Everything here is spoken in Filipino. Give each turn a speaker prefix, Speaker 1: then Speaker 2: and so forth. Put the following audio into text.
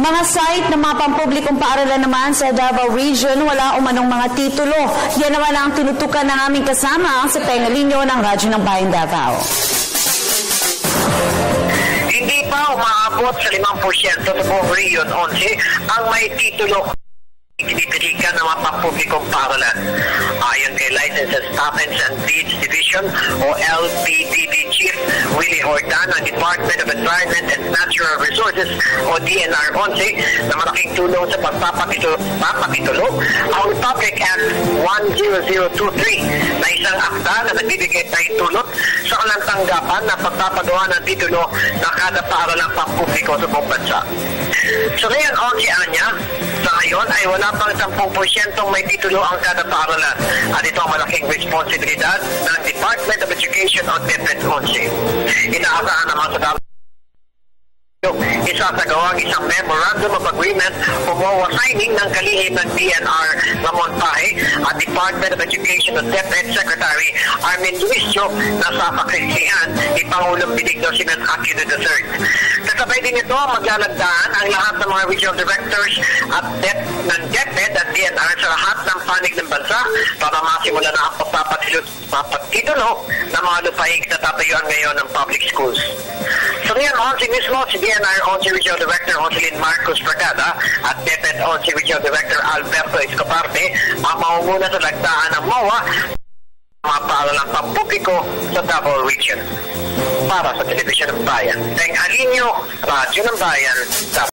Speaker 1: Mga site ng mga pampublikong paaralan naman sa Davao Region, wala umanong mga titulo. Yan naman ang tinutukan ng aming kasama sa Pengalinyo ng Radyo ng Bayan Davao.
Speaker 2: Hindi pa umaabot sa 5% sa buong Region 11 ang may titulo tinitirikan ng mga pampublikong paaralan. Ayon kay Licenses, Patents and Deeds Division o LPDD Chief Willie Hordan ng Department of Environment and Natural Resources o DNR 11 na malaking tulong sa pagpapakitulo ang Republic Act 10023 na isang akta na nagbibigay tayong tulot sa kalang tanggapan na pagpapagawa ng titulo ng kada paaralang pampubliko sa buong bansa. So ngayon, anya, sa ngayon ay wala pang 10% may titulo ang kada paaralan at ito ang malaking responsibilidad ng Department of Education o DepEd 11. Inaasahan naman sa isasagawa ang isang Memorandum of Agreement o MOA signing ng kalihim ng DNR Ramon Pahe at Department of Education o DepEd Secretary Armin Luisio na sa pakrisihan ni Pangulong Benigno Sinan Aquino III. Kasabay din ito, maglalagdaan ang lahat ng mga regional directors at ng DepEd at DNR sa lahat ng panig ng bansa para masimula na ang pagpapatitulo ng mga lupaig na tatayuan ngayon ng public schools. So ngayon, mismo si DNR 11 Regional Director Jocelyn Marcos Bragada at DepEd 11 Regional Director Alberto Escoparte ang mamumuna sa lagdaan ng MOA mga paaralang pampubliko sa Davao Region. Para sa Telebisyon ng Bayan, Pengalinyo, Radyo ng Bayan, Davao.